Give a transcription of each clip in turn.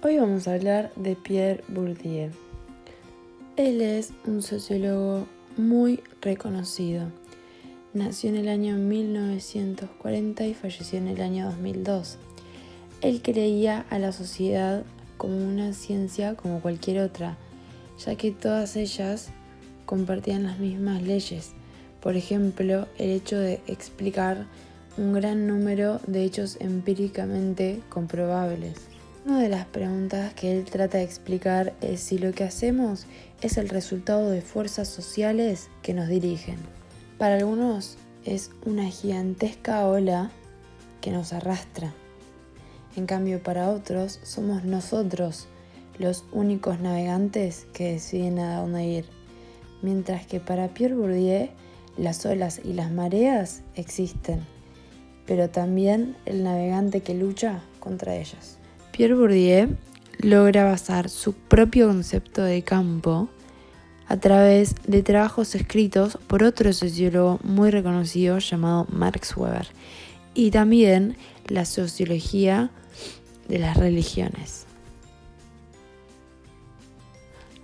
Hoy vamos a hablar de Pierre Bourdieu. Él es un sociólogo muy reconocido. Nació en el año 1940 y falleció en el año 2002. Él creía a la sociedad como una ciencia como cualquier otra, ya que todas ellas compartían las mismas leyes. Por ejemplo, el hecho de explicar un gran número de hechos empíricamente comprobables. Una de las preguntas que él trata de explicar es si lo que hacemos es el resultado de fuerzas sociales que nos dirigen. Para algunos es una gigantesca ola que nos arrastra. En cambio, para otros somos nosotros los únicos navegantes que deciden a dónde ir. Mientras que para Pierre Bourdieu las olas y las mareas existen, pero también el navegante que lucha contra ellas. Pierre Bourdieu logra basar su propio concepto de campo a través de trabajos escritos por otro sociólogo muy reconocido llamado Max Weber, y también la sociología de las religiones.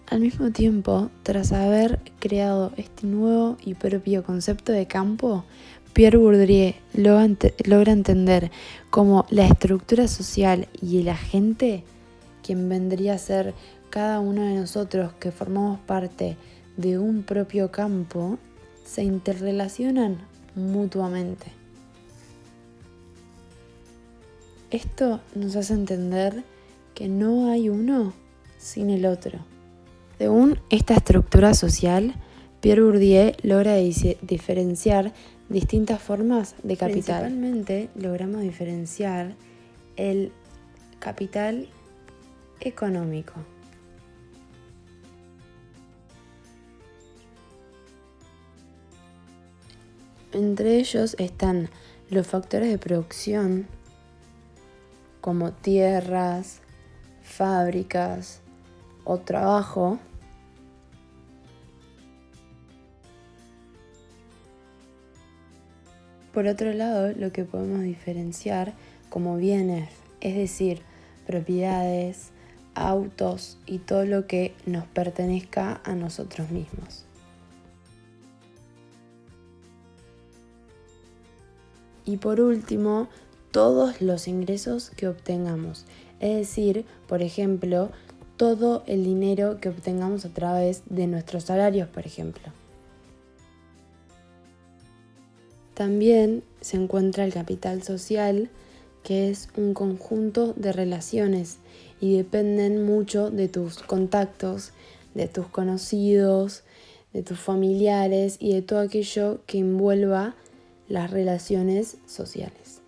Al mismo tiempo, tras haber creado este nuevo y propio concepto de campo, Pierre Bourdieu logra entender cómo la estructura social y el agente, quien vendría a ser cada uno de nosotros que formamos parte de un propio campo, se interrelacionan mutuamente. Esto nos hace entender que no hay uno sin el otro. Según esta estructura social, Pierre Bourdieu logra diferenciar distintas formas de capital. Principalmente logramos diferenciar el capital económico. Entre ellos están los factores de producción, como tierras, fábricas o trabajo. Por otro lado, lo que podemos diferenciar como bienes, es decir, propiedades, autos y todo lo que nos pertenezca a nosotros mismos. Y por último, todos los ingresos que obtengamos, es decir, por ejemplo, todo el dinero que obtengamos a través de nuestros salarios, por ejemplo. También se encuentra el capital social, que es un conjunto de relaciones y dependen mucho de tus contactos, de tus conocidos, de tus familiares y de todo aquello que envuelva las relaciones sociales.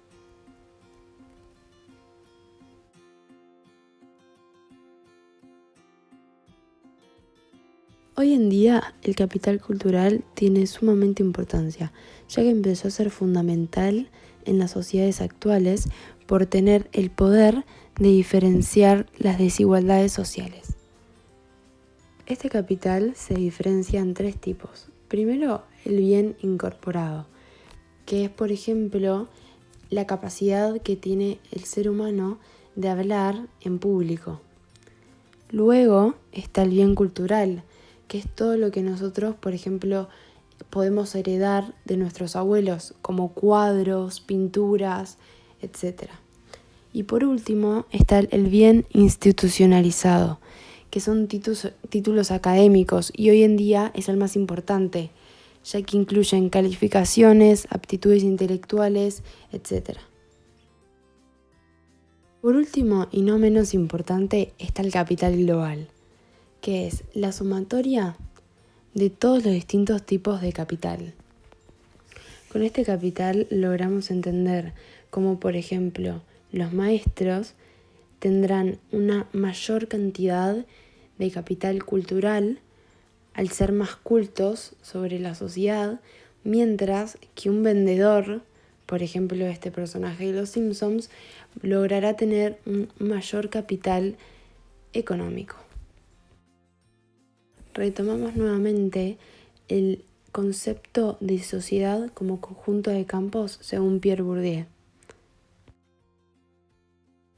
Hoy en día el capital cultural tiene sumamente importancia, ya que empezó a ser fundamental en las sociedades actuales por tener el poder de diferenciar las desigualdades sociales. Este capital se diferencia en 3 tipos. Primero, el bien incorporado, que es, por ejemplo, la capacidad que tiene el ser humano de hablar en público. Luego está el bien cultural, que es todo lo que nosotros, por ejemplo, podemos heredar de nuestros abuelos, como cuadros, pinturas, etc. Y por último está el bien institucionalizado, que son títulos académicos y hoy en día es el más importante, ya que incluyen calificaciones, aptitudes intelectuales, etc. Por último, y no menos importante, está el capital global, que es la sumatoria de todos los distintos tipos de capital. Con este capital logramos entender cómo, por ejemplo, los maestros tendrán una mayor cantidad de capital cultural al ser más cultos sobre la sociedad, mientras que un vendedor, por ejemplo este personaje de Los Simpsons, logrará tener un mayor capital económico. Retomamos nuevamente el concepto de sociedad como conjunto de campos según Pierre Bourdieu.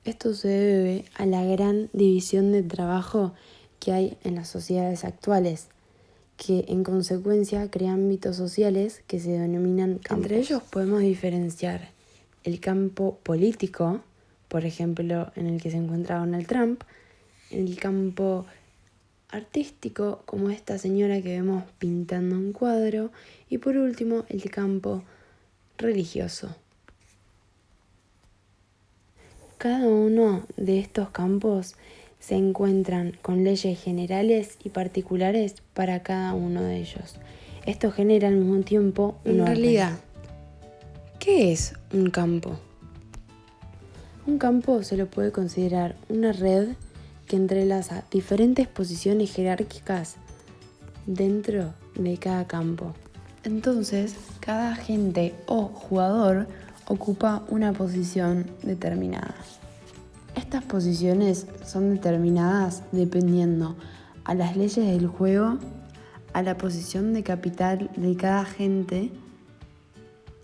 Esto se debe a la gran división de trabajo que hay en las sociedades actuales, que en consecuencia crean ámbitos sociales que se denominan campos. Entre ellos podemos diferenciar el campo político, por ejemplo, en el que se encuentra Donald Trump, el campo artístico, como esta señora que vemos pintando un cuadro, y por último, el campo religioso. Cada uno de estos campos se encuentran con leyes generales y particulares para cada uno de ellos. Esto genera al mismo tiempo un orden. En realidad, ¿qué es un campo? Un campo se lo puede considerar una red que entrelaza diferentes posiciones jerárquicas dentro de cada campo. Entonces, cada agente o jugador ocupa una posición determinada. Estas posiciones son determinadas dependiendo a las leyes del juego, a la posición de capital de cada agente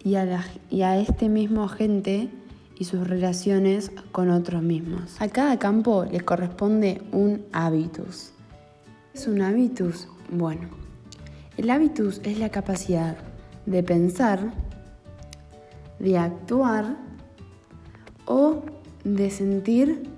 y a este mismo agente y sus relaciones con otros mismos. A cada campo le corresponde un hábitus. ¿Qué es un hábitus? Bueno, el hábitus es la capacidad de pensar, de actuar o de sentir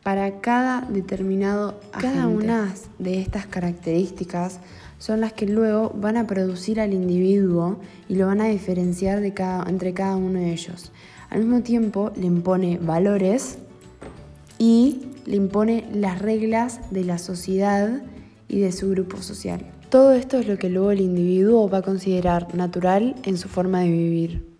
para cada determinado agente. Cada una de estas características son las que luego van a producir al individuo y lo van a diferenciar entre cada uno de ellos. Al mismo tiempo le impone valores y le impone las reglas de la sociedad y de su grupo social. Todo esto es lo que luego el individuo va a considerar natural en su forma de vivir.